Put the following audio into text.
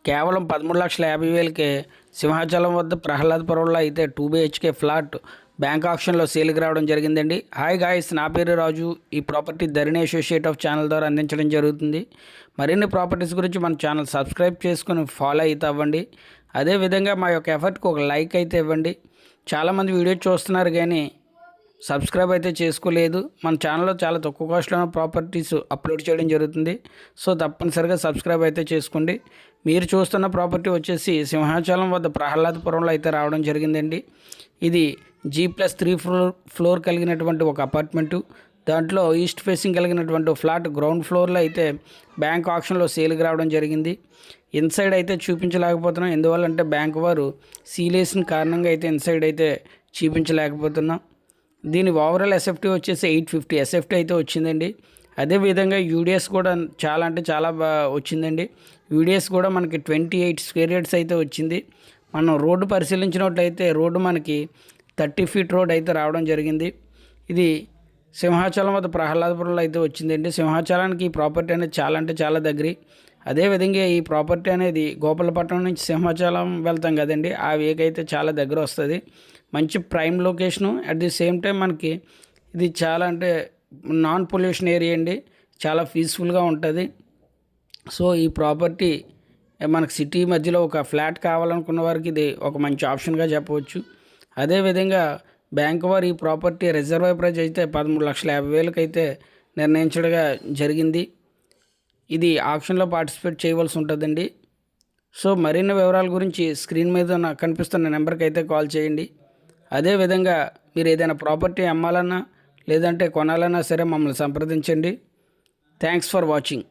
కేవలం 13,50,000కే సింహాచలం వద్ద ప్రహ్లాదపురంలో అయితే 2 BHK ఫ్లాట్ బ్యాంక్ ఆక్షన్లో సేల్కి రావడం జరిగిందండి. హాయ్ గాయ్స్, నా పేరు రాజు. ఈ property Dharani associate of channel ద్వారా అందించడం జరుగుతుంది. మరిన్ని ప్రాపర్టీస్ గురించి మన ఛానల్ సబ్స్క్రైబ్ చేసుకుని ఫాలో అయితే అవ్వండి. అదేవిధంగా మా యొక్క ఎఫర్ట్కి ఒక లైక్ అయితే ఇవ్వండి. చాలామంది వీడియో చూస్తున్నారు కానీ సబ్స్క్రైబ్ అయితే చేసుకోలేదు. మన ఛానల్లో చాలా తక్కువ కాస్ట్లో ప్రాపర్టీస్ అప్లోడ్ చేయడం జరుగుతుంది. సో తప్పనిసరిగా సబ్స్క్రైబ్ అయితే చేసుకోండి. మీరు చూస్తున్న ప్రాపర్టీ వచ్చేసి సింహాచలం వద్ద ప్రహ్లాదపురంలో అయితే రావడం జరిగిందండి. ఇది G+3 ఫ్లోర్ కలిగినటువంటి ఒక అపార్ట్మెంటు. దాంట్లో ఈస్ట్ ఫేసింగ్ కలిగినటువంటి ఫ్లాట్ గ్రౌండ్ ఫ్లోర్లో అయితే బ్యాంక్ ఆక్షన్లో సేల్కి రావడం జరిగింది. ఇన్సైడ్ అయితే చూపించలేకపోతున్నాం, ఎందువల్లంటే బ్యాంక్ వారు సీలేసిన కారణంగా అయితే ఇన్సైడ్ అయితే చూపించలేకపోతున్నాం. దీని ఓవరాల్ ఎస్ఎఫ్టీ వచ్చేసి 850 ఎస్ఎఫ్టీ అయితే వచ్చిందండి. అదేవిధంగా యూడిఎస్ కూడా చాలా అంటే చాలా వచ్చిందండి. యూడిఎస్ కూడా మనకి 28 స్క్వేర్ యార్డ్స్ అయితే వచ్చింది. మనం రోడ్డు పరిశీలించినట్లయితే రోడ్డు మనకి 30 ఫీట్ రోడ్ అయితే రావడం జరిగింది. ఇది సింహాచలం వద్ద ప్రహ్లాదపురంలో అయితే వచ్చిందండి. సింహాచలానికి ఈ ప్రాపర్టీ అనేది చాలా అంటే చాలా దగ్గర. అదేవిధంగా ఈ ప్రాపర్టీ అనేది గోపాలపట్నం నుంచి సింహాచలం వెళ్తాం కదండి, ఆ వేకి అయితే చాలా దగ్గర వస్తుంది. మంచి prime location. At the same time మనకి ఇది చాలా అంటే నాన్ పొల్యూషన్ ఏరియా అండి, చాలా పీస్ఫుల్గా ఉంటుంది. సో ఈ ప్రాపర్టీ మనకు సిటీ మధ్యలో ఒక ఫ్లాట్ కావాలనుకున్న వారికి ఇది ఒక మంచి ఆప్షన్గా చెప్పవచ్చు. అదేవిధంగా బ్యాంక్ వారు ఈ ప్రాపర్టీ రిజర్వ్ ప్రైస్ అయితే 13,50,000కి అయితే నిర్ణయించడం జరిగింది. ఇది ఆక్షన్లో పార్టిసిపేట్ చేయవలసి ఉంటుందండి. సో మరిన్ని వివరాల గురించి స్క్రీన్ మీద కనిపిస్తున్న నెంబర్కి అయితే కాల్ చేయండి. అదేవిధంగా మీరు ఏదైనా ప్రాపర్టీ అమ్మాలన్నా లేదంటే కొనాలన్నా సరే మమ్మల్ని సంప్రదించండి. Thanks for watching.